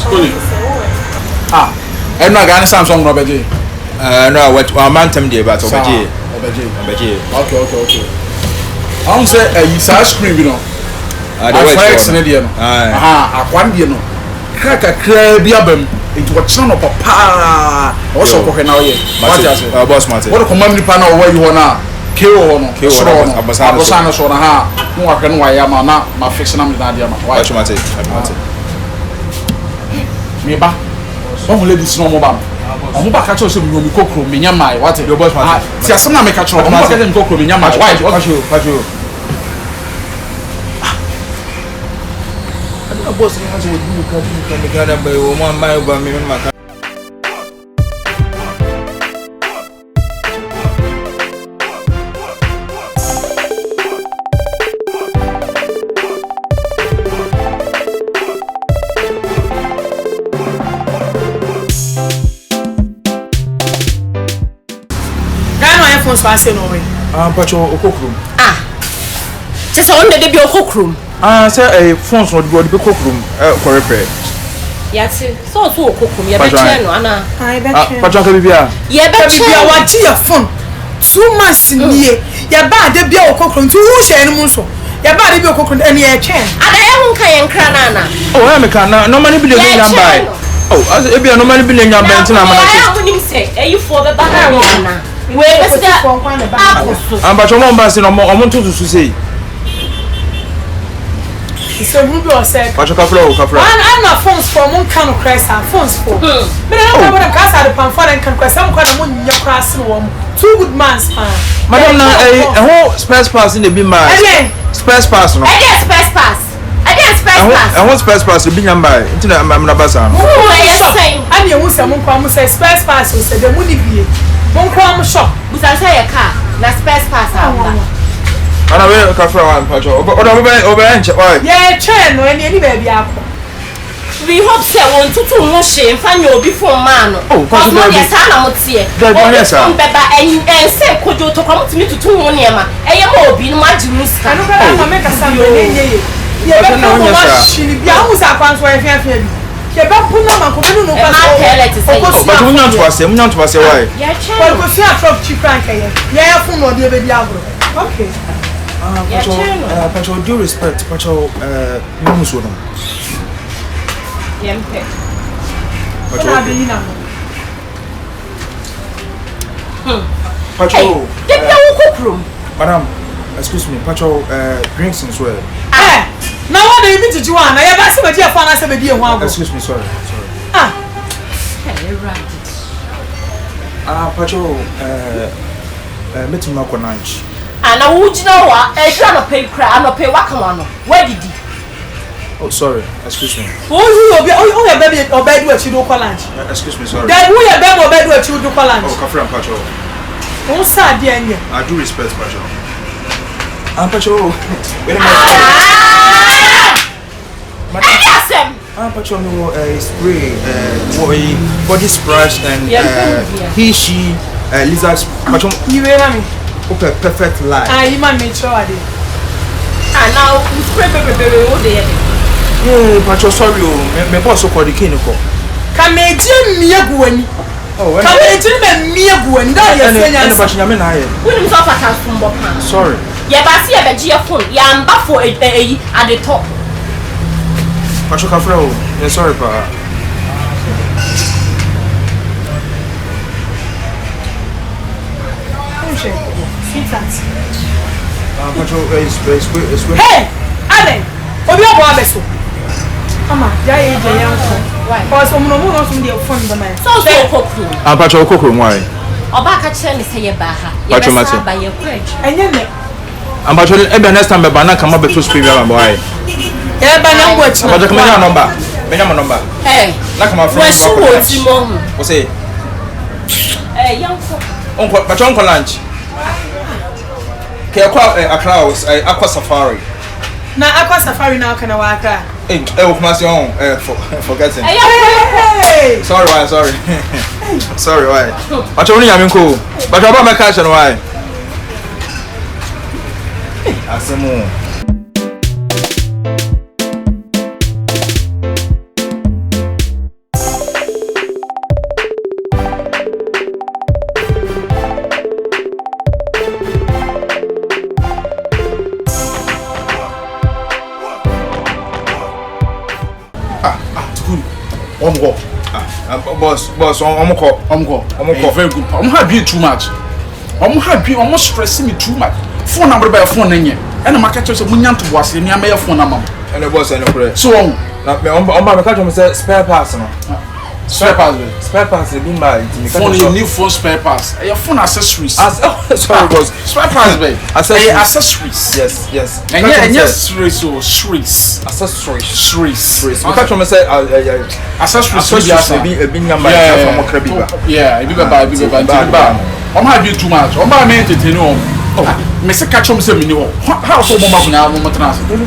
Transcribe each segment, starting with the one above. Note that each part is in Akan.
School. Ah. And no Ghana Samsung no beje. No, what man tem dey but obeje. Okay. I'm say you sa screen you know. The Forex ne dey no. Akwan dey no. Kra bi abam. It was channel papa. Also ko na oye. What you say? Boss Martin. What ko mam ni pa na o wa yi ho na. KO no. Abosano so na ha. No wa hwe no wa ya ma fix na me na dia ma. Watch Martin. Me ba. One ladies no mo ba. Omo ba ka cho se mi kokro me nya mai. What? Your boss Martin. Ti asem na me ka cho. Omo ba ka se mi kokro me nya mai. Why? Pacho. Boss ni hazo wodi ka Ghana boy wo mo mai ba me maka. Ghana iPhones pa se no we. Pacho okokrum. Just on the be okokrum. Say phones no be kokrum for repair. Yati so okokrum ye be che no ana. Ai be che. Pacho ka bibia. Ye be che bibia wa ji your phone 2 months nie. Ye ba de bia okokrum tu hu hye no so. Ye ba de bia okokrum ene ye che. Ada ye hu kan ye nkra na ana. Oh ya me kan na normally be le nyamba. Oh as e bia normally be le nyamba ntina amana che. Ya hu nim se eyifo be ba na ana. We be se Pacho mo mba se no mo ntutu su sei. So who do say? Pacho ka flow. I'm not phones for mon can crash and phones for. But I don't know what cars are the pan for and can crash some kind of money in your class no. 2 good months Madam na whole space pass in the be my. Space pass no. Space pass. I want space pass be nyamba. Ntina am na basa no. Oh yes say. I mean who say mon kwa mo say space pass so say the money be. Mon kwa mo shop. Busa say your car. Na space pass amba. Ana we ka fra wan Pacho. Oba enche why? Yeah, chair no any baby akọ. We hope say won tutu mo she mfa nya obi fo ma no. Cause mo dey sa na mo tie. O beba en say kojo to kwa mo timi tutu mo ne ma. Eye ma obi no ma ji muska. Ano ka na makeasa me nye. Ye be ko mo shini bia hu sa kwan so e fia bi. Ye be pu na ma ko be no kwa so. But mo nyanto ase why? Yeah, chair. Ko ko sia trop chi Franka ye. Ye ya fu no de be bia agro. Okay. Pacho, due respect, Pacho, you must know. Yempe. Pacho, Madam, excuse me, Pacho, drinks and swear. Now what do you mean to do? I have asked my dear father, I said, dear one. Excuse me, sorry. Pacho, meet me up lunch. And I would know what I try to pay cry, I'm not pay Wakamano. Where did he? Oh, sorry, excuse me. Oh, your baby or bed what you do for lunch. Excuse me, sorry. Then who your baby or bed what you do for lunch? Oh, Kafra and Pacho. Oh, sad, dear. I do respect Pacho. Pacho, wait a minute. Pacho, no, spray, body splash, and he, she, lizards. Pacho, you hear me? Okay, perfect lie. You man make sure I did. And now you spray baby all day. Yeah, Pacho, sorry, my boss so called the king. Can make me a gwen. Oh, can make me a gwen. That is sorry. Yeah, but see a begia phone. Yeah, I'm back for at the top. Pacho Kafra, yeah, sorry, pa. Hey, Alan, what you want to Mama, yeah, why? Because I'm not from the phone, the man. So, I'm Pacho Cocoon, why? Obaka Chen is a baha. Pacho Martin. By your bridge. And then, I'm Pacho, every next time, Babana come up to speak, my boy. Yeah, but I'm watching. But the number. Number. Hey, like my friend. What's it? Hey, young Uncle, but Uncle Lunch. Aqua Safari. Now, Aqua Safari now can I walk out? Hey, forgetting. Hey! Sorry. Sorry, why? But only I'm cool. But about my cash and why? Boss, very good. Have been too much. Have been almost stressing me too much. Phone number by phone and the market is a munyan to was in your phone number. And the boss and the so on my catch spare parts. Spare parts have been by phone new phone spare parts. Your phone accessories. Sorry, boss. Spare parts, babe. Accessories. Yes. And yes, accessories. Accessories. I catch on say accessories be a big number from Krabiba. Yeah, it be by have you too much. My man to know. Mr. Catchum said, how so much now?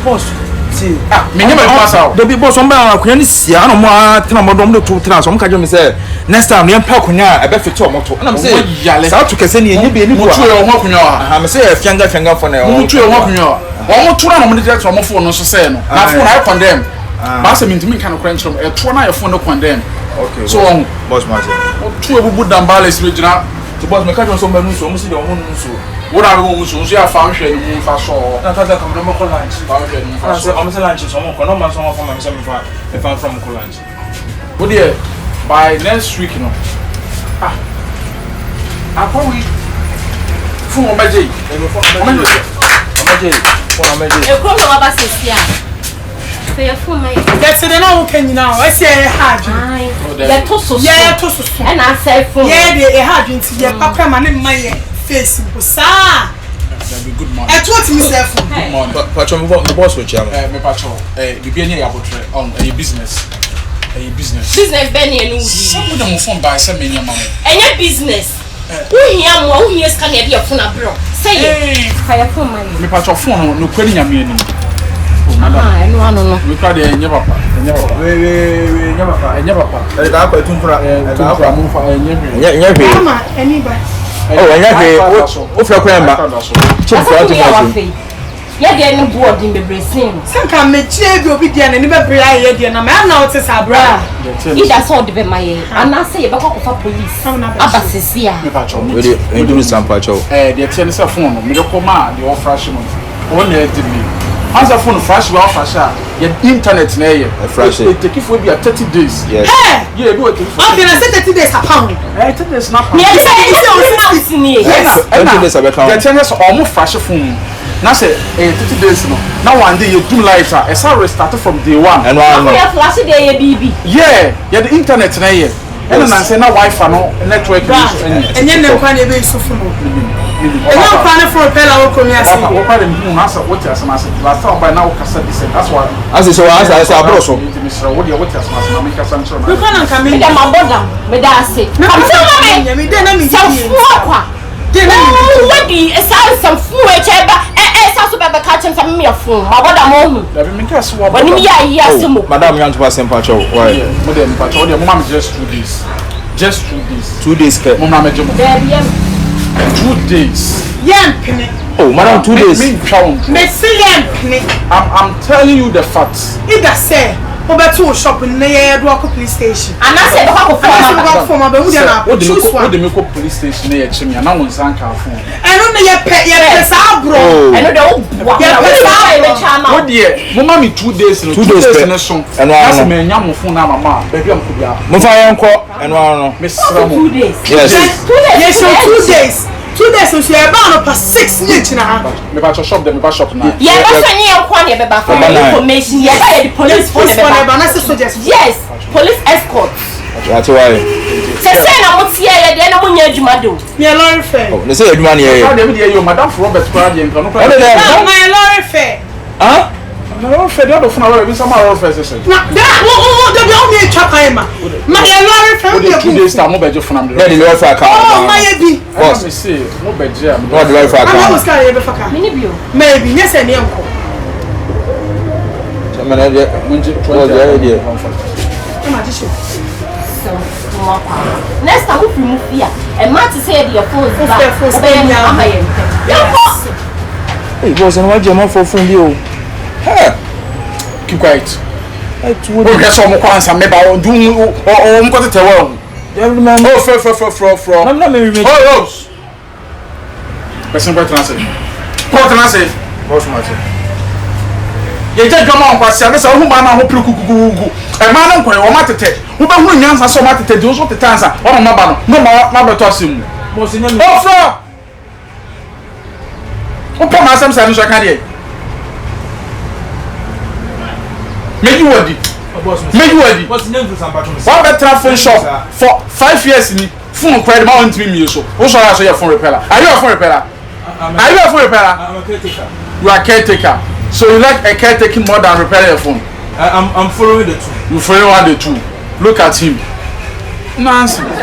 Boss. See, me never pass out. The people somewhere can see. I don't want to know two trans. Some can say next time, me and Pakunya, I bet for Tomoto. And I'm saying, how to Cassini, you be any more. I'm saying, finger for now. One to run on the jet from a phone, no say. I condemn. Bass mean to me kind of crunch from a 2 phone to condemn. Okay, so boss, Martin. 2 would done balance regional. To boss, my cousin, so many so much. What I want to I found you in for sure. That's a comfortable lunch. I'm saying lunch, someone from myself if I'm from lunch. Good dear, by next week, you know. I probably for my J. That's it, now can you now? I say I had you. Yeah, and I said for yeah, had you to your papa man in my face. That'd be good morning. I told myself. Good morning. Patron, the boss will chairman. Me patron, the beginning about on a business. Business Benny and some of them phone by some many money. And your business. Who here can be a phone bro? Say it. Fire phone money. Me patron phone no quitting a meaning. No. We call the never. Tundra. Anybody. Oh, and yeah, they're no board in the bracing. Some can make you be there and never bring and I'm not a sabra. It does all the my and I say about police. Abbas here. We do some patcho. The tennis of phone, middle command, the old fashion. Only did me. As a phone flash, well, flash, your internet near a flash. It take will be 30 days. Yes. Yeah, do it. Okay, I said 30 days a pound. 30 days not. Yes, yes. 30 days the tennis almost flash phone. Now say 30 days no. Now one day you do lighter. It's already started from day one. And we have flash day, baby. Yeah, the internet near. And then I say now Wi-Fi no network. And then the one they so for no plan for a fellow come here. What else am I saying? Last time by now that's why. As so as I say bro so. What you what else must make us answer. You can't come in. My brother, me da say. I'm telling me. What the some food super catching some me a phone. My brother mom. But me ya some. Madam you want to pass some patch why? Madam patch your mom just 2 days. Just 2 days. 2 days ke. Mom na me jomo. 2 days. Oh, madam, 2 days. I'm telling you the facts. It does say, over to shop in the police station. And I said, what the police station near Chimney, and I want some car phone. And only your pet, yes, bro. I know what dear, Mamma, 2 days in 2 days in a song. And I am a young phone, Mamma, baby, I'm Mufaya and one, Miss 2 days. Yes, 2 days. 2 days since you are bound for 6 years now. Me ba shop them, me ba shop now. Yeah, that's when you want to be for information. Yes, the police for the yes, police escort. That's why. Say na mo tie ya de na mo nya adwuma do. Me lorry fare. Oh, they say adwuma ne ye. How dem dey you madam for Robert Pradia nkan no. My lorry fare. Huh? No, Fred, I don't know if some are officers. No, the only chapama. My lorry fare. 2 days time, no better from them. Yeah, the lorry fare car. Oh, my baby. Let me see, no better. What the lorry fare car? I was carrying the car. Maybe, yes, and uncle. Someone had it. Next time we move here, and Marty said your phone is hey, boss, and what German for from you? Keep quiet. Okay, so I'm going to maybe I'll do I'm going to tell you. Oh, from. I'm not married. Oh, Rose. Person, what can I say? What can I say? What's my say? You just come on, but I said, I'm going to e ma no nkwan wo matete wo be hu nyansa so matete di wo so tete ansa wo ma ba no ma beto asem mo se nyame ofra o pa ma asem sa no so ka de meji wodi boss nyame sampa to me one better phone shop for 5 years ni phone credit ma want me so wo so ya so your phone repairer are you a phone repairer? I'm a caretaker. You are a caretaker. So you like a caretaking more than repairing your phone? I'm following the two. You follow the two. Look at him. Nonsense.